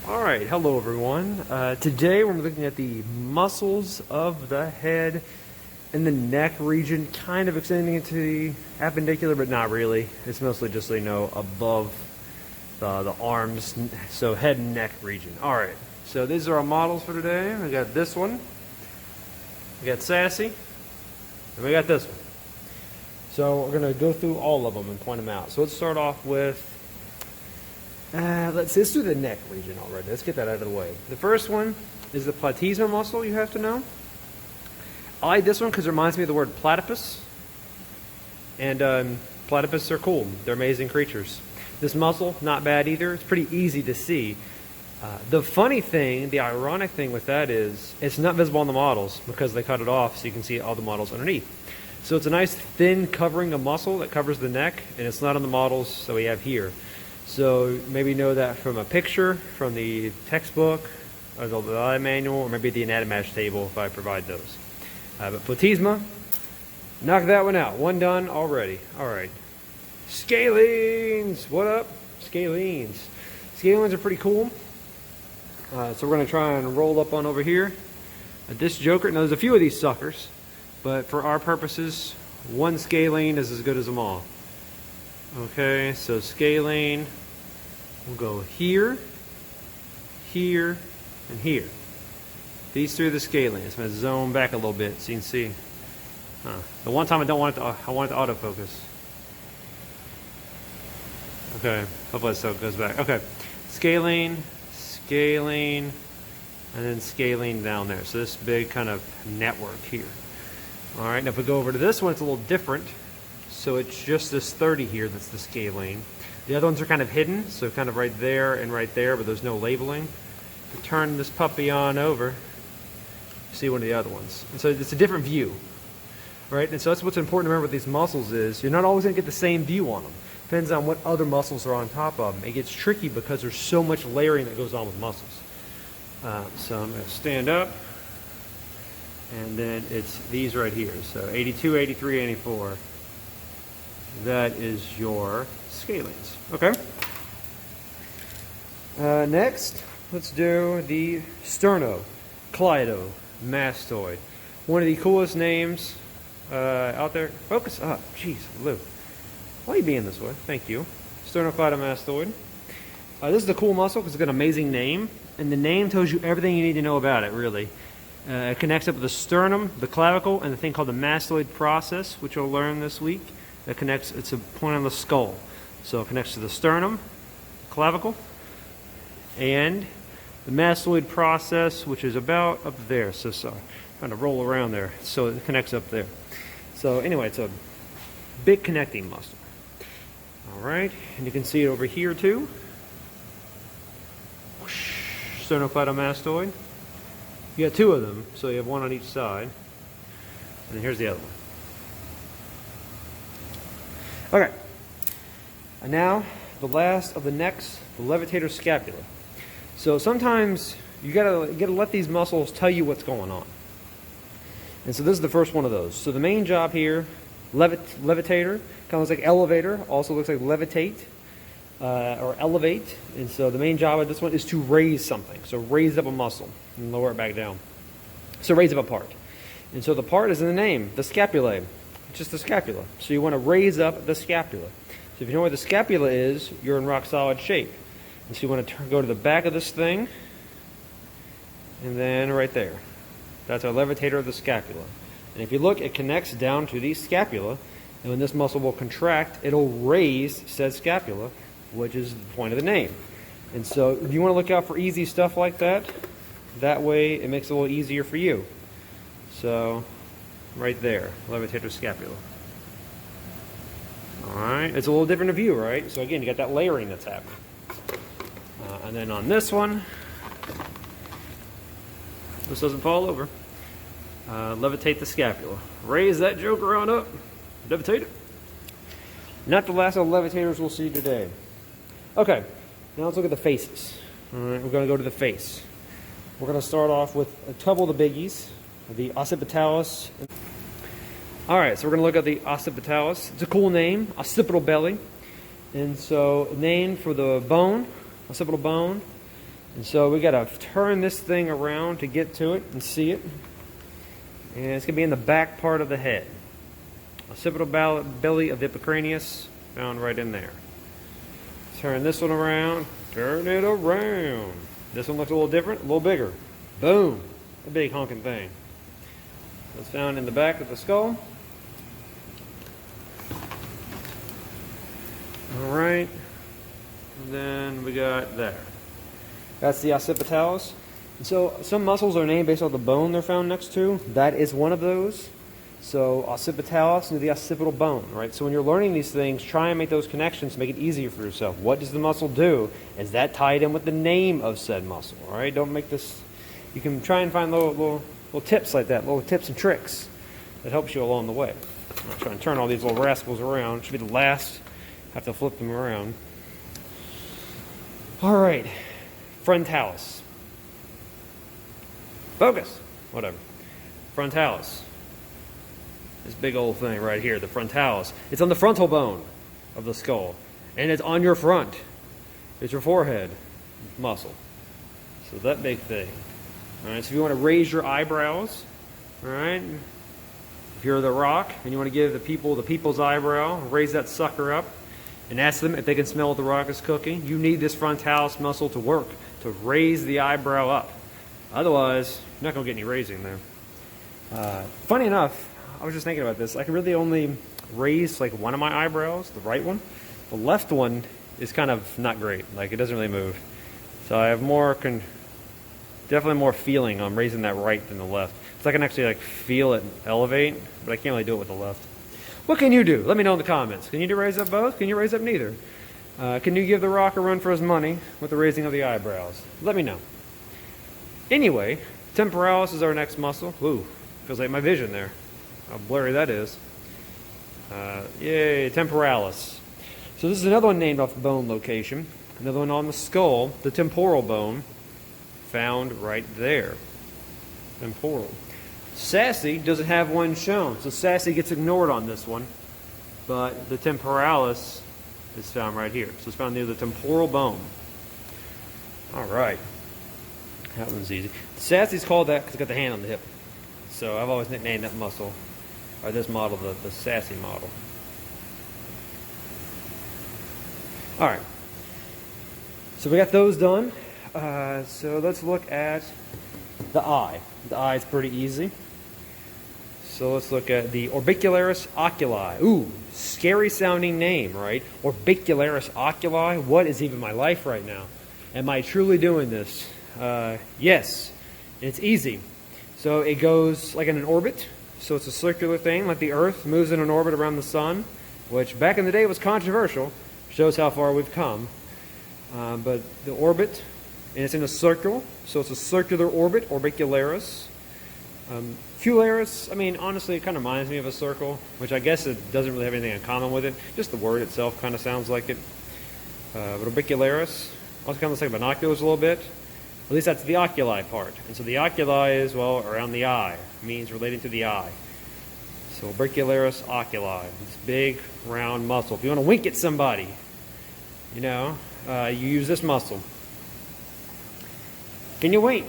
Alright, hello everyone. Today we're looking at the muscles of the head and the neck region, kind of extending into the appendicular, but not really. It's mostly just, so you know, above the arms, so head and neck region. Alright, so these are our models for today. We got this one, we got Sassy, and we got this one. So we're going to go through all of them and point them out. So let's start off with let's do the neck region already. Let's get that out of the way. The first one is the Platysma muscle, you have to know. I like this one because it reminds me of the word platypus. And platypus are cool. They're amazing creatures. This muscle, not bad either. It's pretty easy to see. The funny thing, the ironic thing with that is it's not visible on the models because they cut it off so you can see all the models underneath. So it's a nice thin covering of muscle that covers the neck, and it's not on the models that we have here. So maybe you know that from a picture, from the textbook, or the eye manual, or maybe the anatomy table if I provide those. But Platysma, knock that one out. One done already. Alright. Scalenes! What up? Scalenes. Scalenes are pretty cool. So we're going to try and roll up on over here. This joker, now there's a few of these suckers, but for our purposes, one scalene is as good as them all. Okay, so scalene will go here, here, and here. These three are the scalenes. I'm going to zoom back a little bit so you can see. The one time I don't want it to, I want it to autofocus. Okay, hopefully it goes back. Okay, scalene, scalene, and then scalene down there. So this big kind of network here. All right, now if we go over to this one, it's a little different. So it's just this 30 here that's the scalene. The other ones are kind of hidden, so kind of right there and right there, but there's no labeling. To turn this puppy on over, see one of the other ones. And so it's a different view, right? And so that's what's important to remember with these muscles is you're not always going to get the same view on them. Depends on what other muscles are on top of them. It gets tricky because there's so much layering that goes on with muscles. So I'm going to stand up, and then it's these right here. So 82, 83, 84. That is your scalenes. Okay. Next, let's do the Sternocleidomastoid. One of the coolest names out there. Focus up. Jeez, Lou. Why are you being this way? Thank you. Sternocleidomastoid. This is a cool muscle because it's got an amazing name, and the name tells you everything you need to know about it, really. It connects up with the sternum, the clavicle, and the thing called the mastoid process, which you'll learn this week. That connects, it's a point on the skull. So it connects to the sternum, clavicle, and the mastoid process, which is about up there. So kind of roll around there. So it connects up there. So anyway, it's a big connecting muscle. Alright, and you can see it over here too. Sternocleidomastoid. You got two of them, so you have one on each side. And here's the other one. Okay, and now the last of the necks, the Levitator scapula. So sometimes you gotta let these muscles tell you what's going on. And so this is the first one of those. So the main job here, levitator, kind of looks like elevator, also looks like levitate or elevate. And so the main job of this one is to raise something. So raise up a muscle and lower it back down. So raise up a part. And so the part is in the name, the scapulae. Just the scapula. So you want to raise up the scapula. So if you know where the scapula is, you're in rock solid shape. And so you want to go to the back of this thing, and then right there. That's our levitator of the scapula. And if you look, it connects down to the scapula, and when this muscle will contract, it'll raise said scapula, which is the point of the name. And so you want to look out for easy stuff like that. That way it makes it a little easier for you. So right there, levitator scapula. Alright, it's a little different of view, right? So again, you got that layering that's happening. And then on this one, this doesn't fall over. Levitate the scapula. Raise that joker on up. Levitate it. Not the last of the levitators we'll see today. Okay, now let's look at the faces. Alright, we're going to go to the face. We're going to start off with a couple of the biggies. The Occipitalis. Alright, so we're going to look at the Occipitalis. It's a cool name, occipital belly. And so, named for the bone, occipital bone. And so we got to turn this thing around to get to it and see it. And it's going to be in the back part of the head. Occipital belly of the epicranius, found right in there. Turn this one around. Turn it around. This one looks a little different, a little bigger. Boom. A big honking thing. It's found in the back of the skull. Alright. And then we got there. That's the Occipitalis. And so some muscles are named based on the bone they're found next to. That is one of those. So Occipitalis and the occipital bone, right? So when you're learning these things, try and make those connections to make it easier for yourself. What does the muscle do? Is that tied in with the name of said muscle, all right? Don't make this... You can try and find little tips like that, little tips and tricks that helps you along the way. I'll try and turn all these little rascals around. Should be the last. Have to flip them around. All right. Frontalis. Focus. Whatever. Frontalis. This big old thing right here, the frontalis. It's on the frontal bone of the skull. And it's on your front. It's your forehead muscle. So that big thing. Alright, so if you want to raise your eyebrows, alright, if you're the Rock and you want to give the people's eyebrow, raise that sucker up and ask them if they can smell what the Rock is cooking, you need this frontalis muscle to work, to raise the eyebrow up. Otherwise, you're not going to get any raising there. Funny enough, I was just thinking about this. I can really only raise like one of my eyebrows, the right one. The left one is kind of not great. Like it doesn't really move. So I have definitely more feeling on raising that right than the left. So I can actually like feel it elevate, but I can't really do it with the left. What can you do? Let me know in the comments. Can you raise up both? Can you raise up neither? Can you give the Rock a run for his money with the raising of the eyebrows? Let me know. Anyway, temporalis is our next muscle. Ooh, feels like my vision there. How blurry that is. Yay, temporalis. So this is another one named off the bone location. Another one on the skull, the temporal bone, found right there. Temporal. Sassy doesn't have one shown, so Sassy gets ignored on this one. But the temporalis is found right here. So it's found near the temporal bone. All right. That one's easy. Sassy's called that because it's got the hand on the hip. So I've always nicknamed that muscle, or this model, the Sassy model. All right. So we got those done. So let's look at the eye. The eye is pretty easy. So let's look at the Orbicularis oculi. Ooh, scary sounding name, right? Orbicularis oculi. What is even my life right now? Am I truly doing this? Yes. It's easy. So it goes like in an orbit. So it's a circular thing, like the Earth moves in an orbit around the sun, which back in the day was controversial. Shows how far we've come. But the orbit, and it's in a circle, so it's a circular orbit, orbicularis. Cularis, I mean, honestly, it kind of reminds me of a circle, which I guess it doesn't really have anything in common with it. Just the word itself kind of sounds like it. But orbicularis also kind of looks like binoculars a little bit. At least that's the oculi part. And so the oculi is, well, around the eye. It means relating to the eye. So orbicularis oculi, this big, round muscle. If you want to wink at somebody, you know, you use this muscle. Can you wink?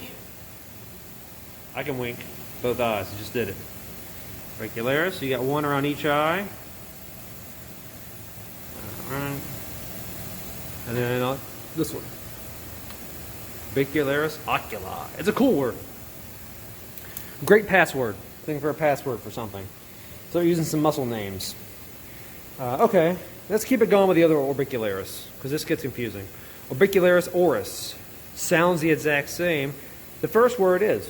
I can wink. Both eyes. I just did it. Orbicularis. You got one around each eye. Alright. And then this one. Orbicularis oculi. It's a cool word. Great password. Thing for a password for something. So we're using some muscle names. Okay. Let's keep it going with the other orbicularis, because this gets confusing. Orbicularis oris. Sounds the exact same. The first word is.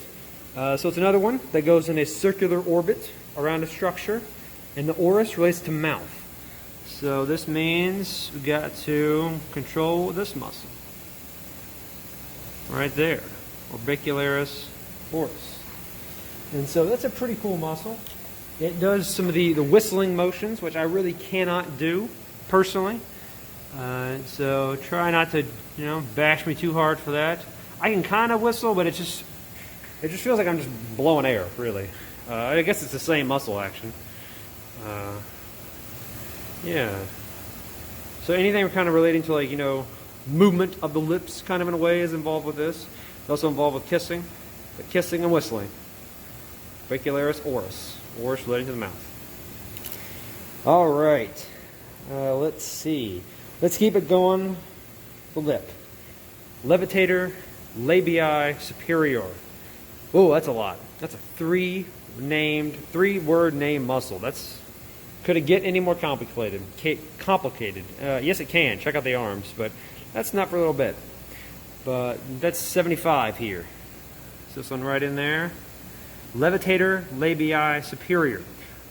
So it's another one that goes in a circular orbit around a structure, and the oris relates to mouth. So this means we got to control this muscle. Right there. Orbicularis oris. And so that's a pretty cool muscle. It does some of the whistling motions, which I really cannot do personally. So try not to, bash me too hard for that. I can kind of whistle, but it just feels like I'm just blowing air, really. I guess it's the same muscle action. Yeah. So anything kind of relating to, like, movement of the lips, kind of in a way, is involved with this. It's also involved with kissing, but kissing and whistling. Orbicularis oris, oris relating to the mouth. All right, let's see. Let's keep it going. The lip. Levitator labii superior. Oh, that's a lot. That's a three-word name muscle. Could it get any more complicated? Yes, it can. Check out the arms, but that's not for a little bit. But that's 75 here. So this one right in there. Levitator labii superior.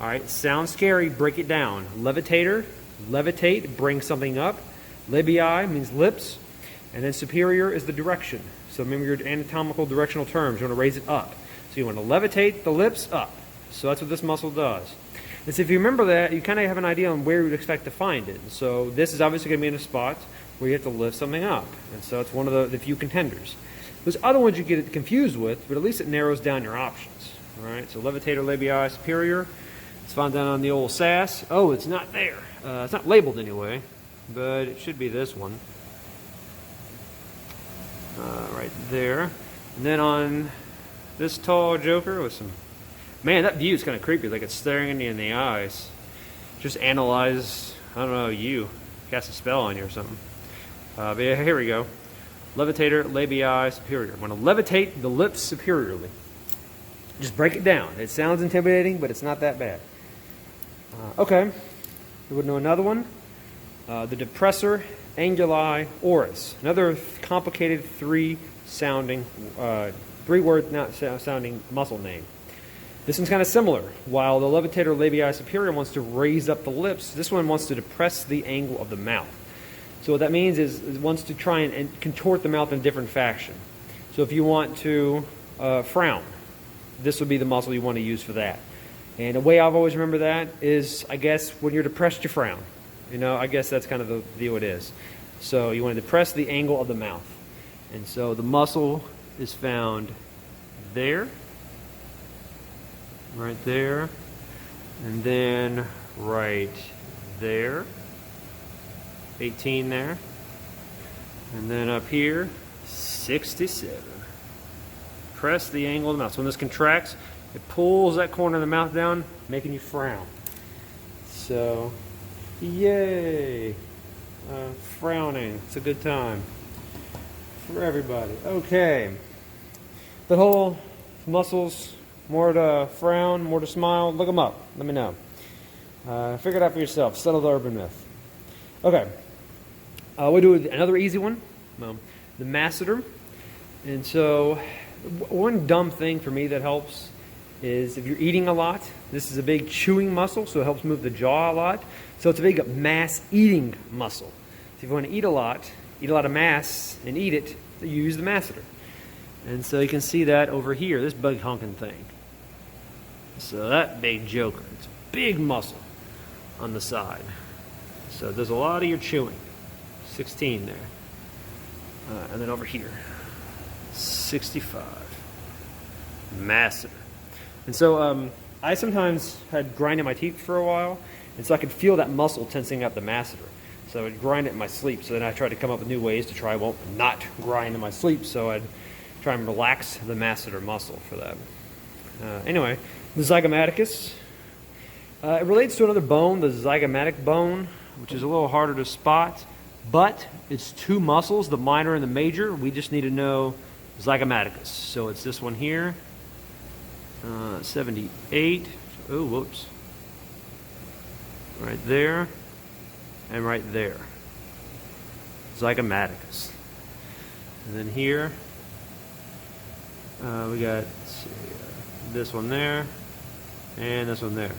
All right, sounds scary. Break it down. Levitator, levitate, bring something up. Labii means lips, and then superior is the direction. So remember your anatomical directional terms. You want to raise it up. So you want to levitate the lips up. So that's what this muscle does. And so if you remember that, you kind of have an idea on where you would expect to find it. So this is obviously going to be in a spot where you have to lift something up. And so it's one of the few contenders. There's other ones you get confused with, but at least it narrows down your options. All right, so levitator labii superior. It's found down on the old SAS. Oh, it's not there. It's not labeled anyway, but it should be this one. Right there. And then on this tall joker with some... Man, that view is kind of creepy, like it's staring you in the eyes. Just analyze, I don't know, you. Cast a spell on you or something. But yeah, here we go. Levitator labii superior. I'm going to levitate the lips superiorly. Just break it down. It sounds intimidating, but it's not that bad. Okay. You would know another one. The depressor anguli oris. Another complicated three-word sounding muscle name. This one's kind of similar. While the levitator labii superior wants to raise up the lips, this one wants to depress the angle of the mouth. So what that means is it wants to try and contort the mouth in a different fashion. So if you want to frown, this would be the muscle you want to use for that. And the way I've always remembered that is, I guess, when you're depressed, you frown. You know, I guess that's kind of the deal it is. So you want to depress the angle of the mouth. And so the muscle is found there, right there, and then right there, 18 there, and then up here, 67. Press the angle of the mouth. So when this contracts, it pulls that corner of the mouth down, making you frown. So, yay! Frowning. It's a good time for everybody. Okay. The whole muscles, more to frown, more to smile, look them up. Let me know. Figure it out for yourself. Settle the urban myth. Okay. We'll do another easy one. The masseter. And so, one dumb thing for me that helps is if you're eating a lot, this is a big chewing muscle, so it helps move the jaw a lot. So it's a big mass eating muscle. So if you want to eat a lot of mass and eat it, you use the masseter. And so you can see that over here, this bug honking thing. So that big joker, it's a big muscle on the side. So there's a lot of your chewing. 16 there. And then over here, 65. Masseter. And so I sometimes had grinding my teeth for a while, and so I could feel that muscle tensing up the masseter. So I would grind it in my sleep. So then I tried to come up with new ways to try not grind in my sleep. So I'd try and relax the masseter muscle for that. Anyway, the zygomaticus. It relates to another bone, the zygomatic bone, which is a little harder to spot. But it's two muscles, the minor and the major. We just need to know zygomaticus. So it's this one here. 78. Oh, whoops. Right there. And right there. Zygomaticus. And then here, we got, let's see, this one there, and this one there.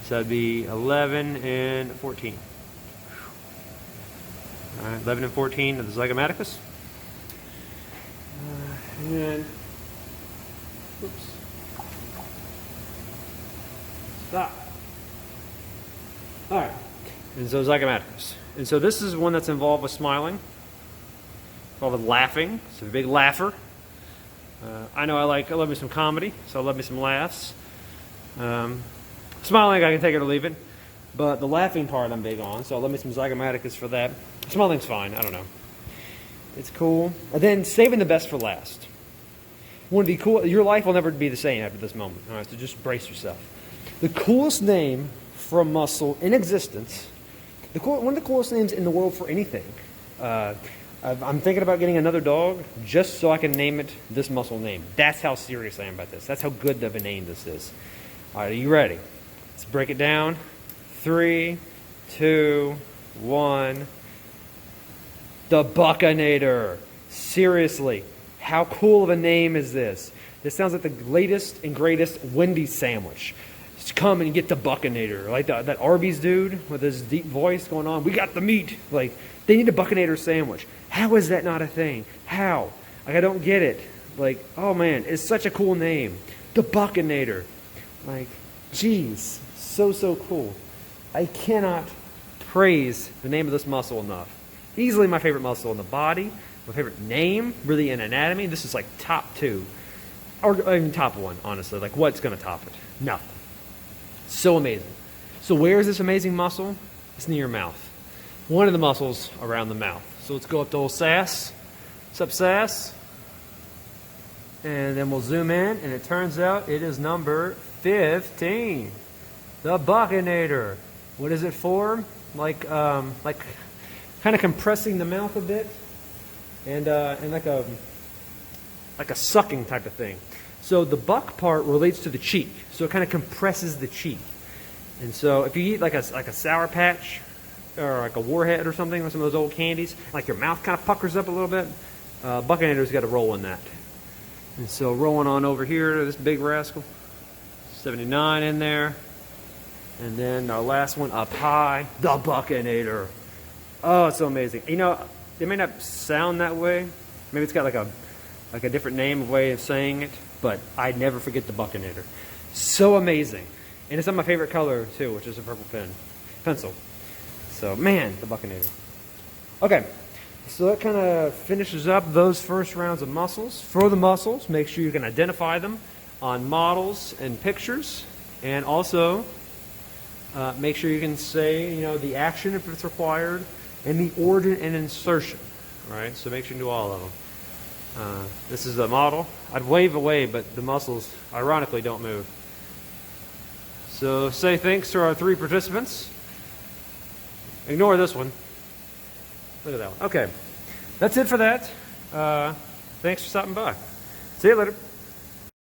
So that'd be 11 and 14. All right, 11 and 14 of the zygomaticus. And, oops. Stop. All right. And so zygomaticus. And so this is one that's involved with smiling, involved with laughing. It's a big laugher. I know I love me some comedy, so I love me some laughs. Smiling, I can take it or leave it. But the laughing part I'm big on, so I love me some zygomaticus for that. Smiling's fine, I don't know. It's cool. And then saving the best for last. One of the cool. Your life will never be the same after this moment. All right, so just brace yourself. The coolest name for a muscle in existence. One of the coolest names in the world for anything. I'm thinking about getting another dog just so I can name it this muscle name. That's how serious I am about this. That's how good of a name this is. All right, are you ready? Let's break it down. 3, 2, 1. The Buckinator. Seriously, how cool of a name is this? This sounds like the latest and greatest Wendy's sandwich. Just come and get the Buckinator. Like that Arby's dude with his deep voice going on. We got the meat. Like, they need a Buckinator sandwich. How is that not a thing? How? Like, I don't get it. Like, oh man, it's such a cool name. The Buckinator. Like, geez, so cool. I cannot praise the name of this muscle enough. Easily my favorite muscle in the body, my favorite name, really in anatomy. This is like top 2, or even top 1, honestly. Like, what's going to top it? Nothing. So amazing. So where is this amazing muscle? It's near your mouth. One of the muscles around the mouth. So let's go up to old Sass. What's up, Sass? And then we'll zoom in, and it turns out it is number 15. The Buckinator. What is it for? Like kind of compressing the mouth a bit, and like a sucking type of thing. So the buck part relates to the cheek, so it kind of compresses the cheek. And so if you eat like a Sour Patch or like a Warhead or something, or some of those old candies, like your mouth kind of puckers up a little bit, Buckinator's got a roll in that. And so rolling on over here to this big rascal, 79 in there. And then our last one up high, the Buckinator. Oh, it's so amazing. You know, it may not sound that way. Maybe it's got like a different name, a way of saying it, but I'd never forget the Buckinator. So amazing. And it's on my favorite color too, which is a purple pencil. So, man, the Buckinator. Okay, so that kind of finishes up those first rounds of muscles. For the muscles, make sure you can identify them on models and pictures, and also make sure you can say, you know, the action if it's required, and the origin and insertion. All right, so make sure you do all of them. This is the model. I'd wave away, but the muscles, ironically, don't move. So say thanks to our 3 participants. Ignore this one. Look at that one. Okay, that's it for that. Thanks for stopping by. See you later.